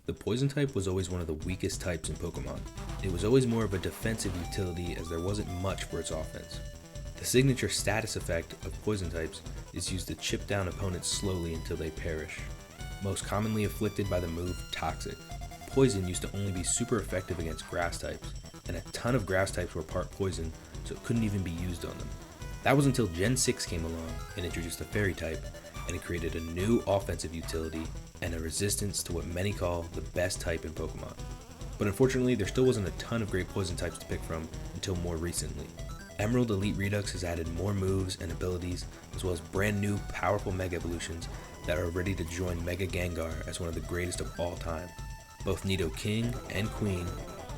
The poison type was always one of the weakest types in Pokemon. It was always more of a defensive utility as there wasn't much for its offense. The signature status effect of poison types is used to chip down opponents slowly until they perish. Most commonly afflicted by the move Toxic. Poison used to only be super effective against grass types, and a ton of grass types were part poison, so it couldn't even be used on them. That was until Gen 6 came along and introduced the fairy type, and it created a new offensive utility and a resistance to what many call the best type in Pokemon. But unfortunately, there still wasn't a ton of great poison types to pick from until more recently. Emerald Elite Redux has added more moves and abilities, as well as brand new powerful Mega Evolutions that are ready to join Mega Gengar as one of the greatest of all time. Both Nidoking and Queen,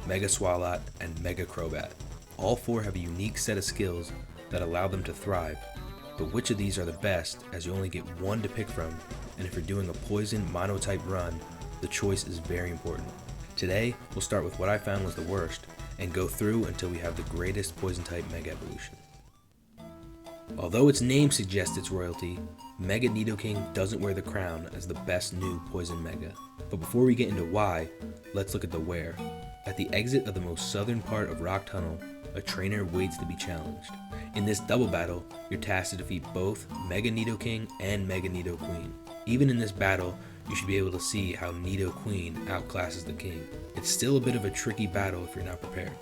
Mega Swalot, and Mega Crobat. All four have a unique set of skills that allow them to thrive, but which of these are the best, as you only get one to pick from, and if you're doing a poison monotype run, the choice is very important. Today, we'll start with what I found was the worst, and go through until we have the greatest poison type Mega Evolution. Although its name suggests it's royalty, Mega Nidoking doesn't wear the crown as the best new poison Mega. But before we get into why, let's look at the where. At the exit of the most southern part of Rock Tunnel, a trainer waits to be challenged. In this double battle, you're tasked to defeat both Mega Nidoking and Mega Nidoqueen. Even in this battle, you should be able to see how Nidoqueen outclasses the king. It's still a bit of a tricky battle if you're not prepared.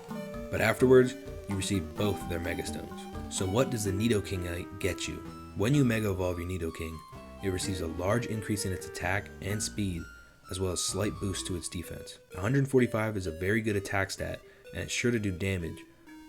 But afterwards, you receive both their Mega Stones. So what does the Nidokingite get you? When you Mega Evolve your Nidoking, it receives a large increase in its attack and speed, as well as slight boost to its defense. 145 is a very good attack stat, and it's sure to do damage,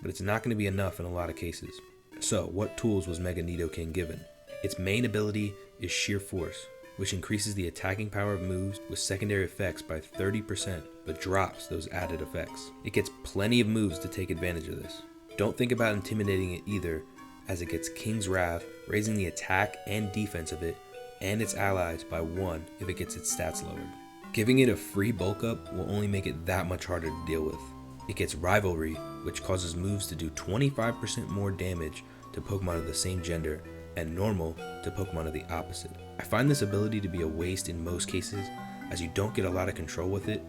but it's not going to be enough in a lot of cases. So, what tools was Mega Nidoking given? Its main ability is Sheer Force, which increases the attacking power of moves with secondary effects by 30%, but drops those added effects. It gets plenty of moves to take advantage of this. Don't think about intimidating it either, as it gets King's Wrath, raising the attack and defense of it, and its allies by 1 if it gets its stats lowered. Giving it a free bulk up will only make it that much harder to deal with. It gets Rivalry, which causes moves to do 25% more damage to Pokemon of the same gender, and Normal to Pokemon of the opposite. I find this ability to be a waste in most cases, as you don't get a lot of control with it,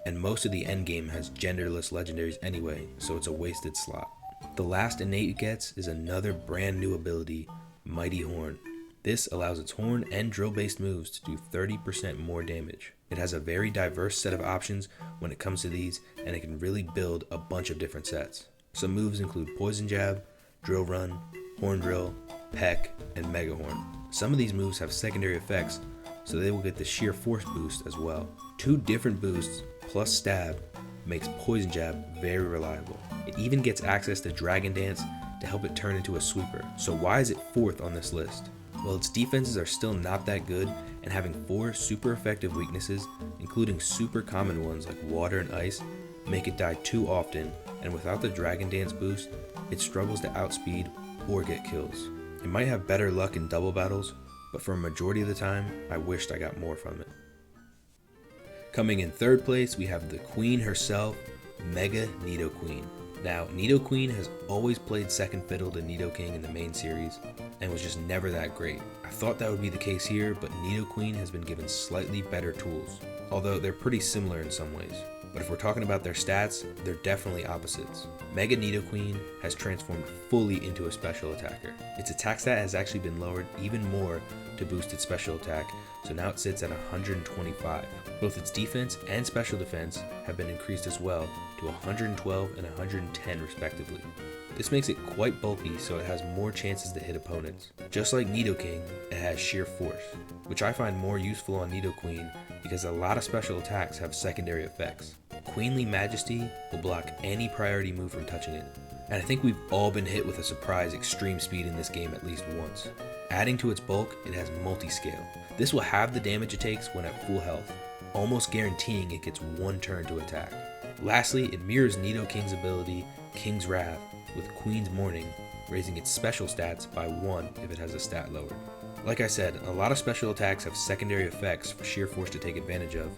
and most of the endgame has genderless legendaries anyway, so it's a wasted slot. The last innate it gets is another brand new ability, Mighty Horn. This allows its horn and drill based moves to do 30% more damage. It has a very diverse set of options when it comes to these, and it can really build a bunch of different sets. Some moves include Poison Jab, Drill Run, Horn Drill, Peck, and Mega Horn. Some of these moves have secondary effects, so they will get the Sheer Force boost as well. 2 different boosts plus Stab makes Poison Jab very reliable. It even gets access to Dragon Dance to help it turn into a sweeper. So why is it 4th on this list? Well, its defenses are still not that good, and having 4 super effective weaknesses, including super common ones like water and ice, make it die too often, and without the Dragon Dance boost, it struggles to outspeed or get kills. It might have better luck in double battles, but for a majority of the time, I wished I got more from it. Coming in 3rd place, we have the Queen herself, Mega Nidoqueen. Now, Nidoqueen has always played second fiddle to Nidoking in the main series, and was just never that great. I thought that would be the case here, but Nidoqueen has been given slightly better tools, although they're pretty similar in some ways. But if we're talking about their stats, they're definitely opposites. Mega Nidoqueen has transformed fully into a special attacker. Its attack stat has actually been lowered even more to boost its special attack, so now it sits at 125. Both its defense and special defense have been increased as well to 112 and 110 respectively. This makes it quite bulky, so it has more chances to hit opponents. Just like Nidoking, it has Sheer Force, which I find more useful on Nidoqueen because a lot of special attacks have secondary effects. Queenly Majesty will block any priority move from touching it, and I think we've all been hit with a surprise extreme speed in this game at least once. Adding to its bulk, it has multi-scale. This will have the damage it takes when at full health, almost guaranteeing it gets 1 turn to attack. Lastly, it mirrors Nidoking's ability, King's Wrath, with Queen's Mourning, raising its special stats by 1 if it has a stat lowered. Like I said, a lot of special attacks have secondary effects for Sheer Force to take advantage of,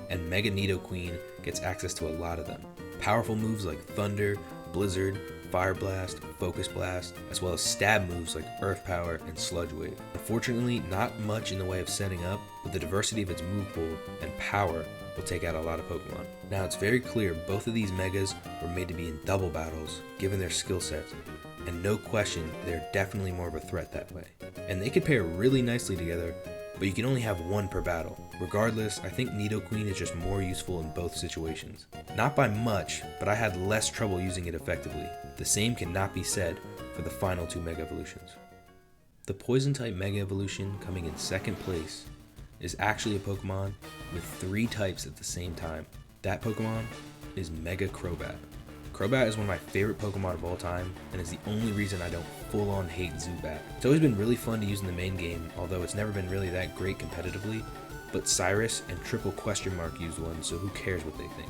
and Mega Nidoqueen gets access to a lot of them. Powerful moves like Thunder, Blizzard, Fire Blast, Focus Blast, as well as stab moves like Earth Power and Sludge Wave. Unfortunately, not much in the way of setting up, but the diversity of its move pool and power will take out a lot of Pokemon. Now it's very clear both of these megas were made to be in double battles, given their skill sets, and no question they're definitely more of a threat that way. And they could pair really nicely together, but you can only have one per battle. Regardless, I think Nidoqueen is just more useful in both situations. Not by much, but I had less trouble using it effectively. The same cannot be said for the final two Mega Evolutions. The Poison type Mega Evolution coming in second place is actually a Pokemon with 3 types at the same time. That Pokemon is Mega Crobat. Crobat is one of my favorite Pokemon of all time, and is the only reason I don't full-on hate Zubat. It's always been really fun to use in the main game, although it's never been really that great competitively, but Cyrus and Triple Question Mark used one, so who cares what they think.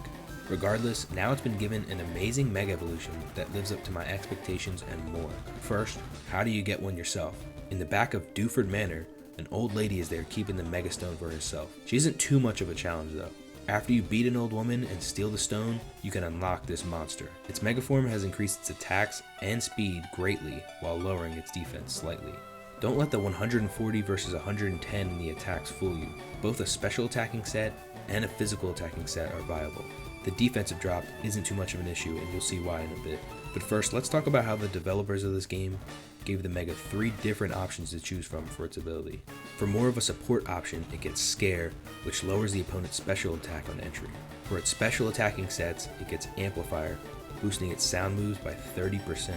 Regardless, now it's been given an amazing Mega Evolution that lives up to my expectations and more. First, how do you get one yourself? In the back of Dewford Manor, an old lady is there keeping the Mega Stone for herself. She isn't too much of a challenge though. After you beat an old woman and steal the stone, you can unlock this monster. Its Mega Form has increased its attacks and speed greatly while lowering its defense slightly. Don't let the 140 versus 110 in the attacks fool you. Both a special attacking set and a physical attacking set are viable. The defensive drop isn't too much of an issue, and you'll see why in a bit. But first, let's talk about how the developers of this game gave the Mega 3 different options to choose from for its ability. For more of a support option, it gets Scare, which lowers the opponent's special attack on entry. For its special attacking sets, it gets Amplifier, boosting its sound moves by 30%.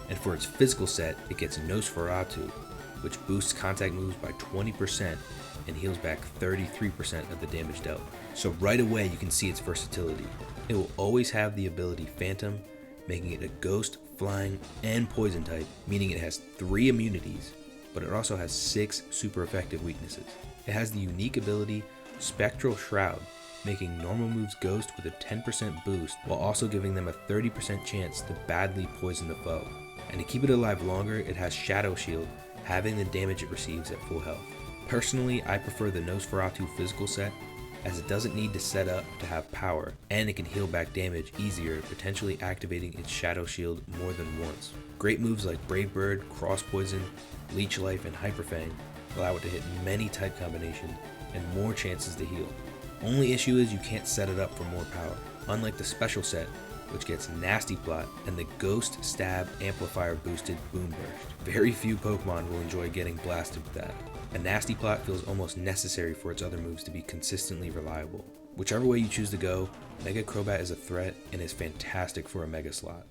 And for its physical set, it gets Nosferatu, which boosts contact moves by 20% and heals back 33% of the damage dealt. So right away you can see its versatility. It will always have the ability Phantom, making it a Ghost, Flying, and Poison type, meaning it has 3 immunities, but it also has 6 super effective weaknesses. It has the unique ability Spectral Shroud, making normal moves Ghost with a 10% boost while also giving them a 30% chance to badly poison the foe. And to keep it alive longer, it has Shadow Shield, having the damage it receives at full health. Personally, I prefer the Nosferatu physical set, as it doesn't need to set up to have power, and it can heal back damage easier, potentially activating its Shadow Shield more than once. Great moves like Brave Bird, Cross Poison, Leech Life, and Hyper Fang allow it to hit many type combinations and more chances to heal. Only issue is you can't set it up for more power, unlike the special set, which gets Nasty Plot and the Ghost Stab Amplifier boosted Boom Burst. Very few Pokemon will enjoy getting blasted with that. A Nasty Plot feels almost necessary for its other moves to be consistently reliable. Whichever way you choose to go, Mega Crobat is a threat and is fantastic for a Mega slot.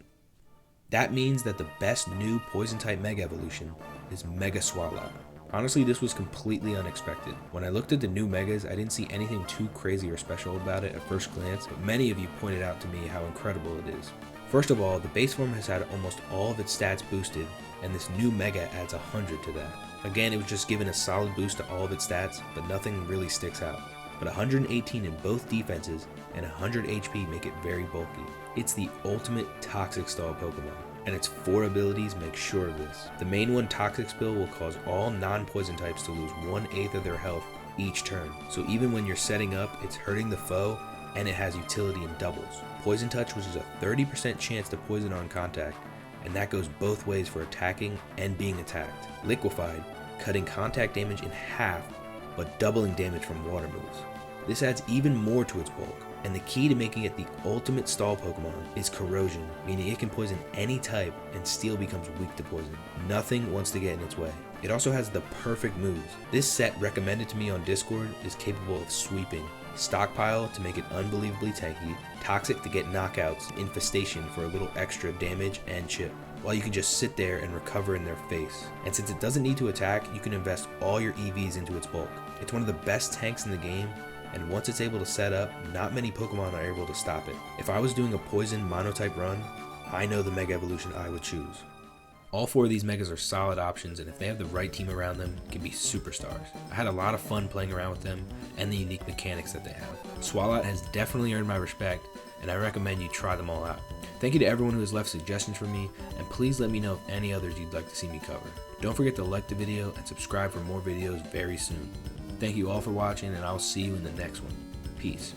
That means that the best new Poison type Mega Evolution is Mega Swalot. Honestly, this was completely unexpected. When I looked at the new Megas, I didn't see anything too crazy or special about it at first glance, but many of you pointed out to me how incredible it is. First of all, the base form has had almost all of its stats boosted, and this new Mega adds 100 to that. Again, it was just given a solid boost to all of its stats, but nothing really sticks out. But 118 in both defenses and 100 HP make it very bulky. It's the ultimate Toxic Stall Pokemon, and its 4 abilities make sure of this. The main one, Toxic Spill, will cause all non-poison types to lose 1/8 of their health each turn. So even when you're setting up, it's hurting the foe, and it has utility in doubles. Poison Touch, which is a 30% chance to poison on contact, and that goes both ways for attacking and being attacked. Liquefied, cutting contact damage in half, but doubling damage from water moves. This adds even more to its bulk, and the key to making it the ultimate stall Pokemon is Corrosion, meaning it can poison any type and Steel becomes weak to poison. Nothing wants to get in its way. It also has the perfect moves. This set recommended to me on Discord is capable of Sweeping, Stockpile to make it unbelievably tanky, Toxic to get knockouts, Infestation for a little extra damage, and Chip, while you can just sit there and recover in their face. And since it doesn't need to attack, you can invest all your EVs into its bulk. It's one of the best tanks in the game, and once it's able to set up, not many Pokemon are able to stop it. If I was doing a poison monotype run, I know the Mega Evolution I would choose. All 4 of these Megas are solid options, and if they have the right team around them, can be superstars. I had a lot of fun playing around with them and the unique mechanics that they have. Swalot has definitely earned my respect, and I recommend you try them all out. Thank you to everyone who has left suggestions for me, and please let me know if any others you'd like to see me cover. Don't forget to like the video and subscribe for more videos very soon. Thank you all for watching, and I'll see you in the next one. Peace.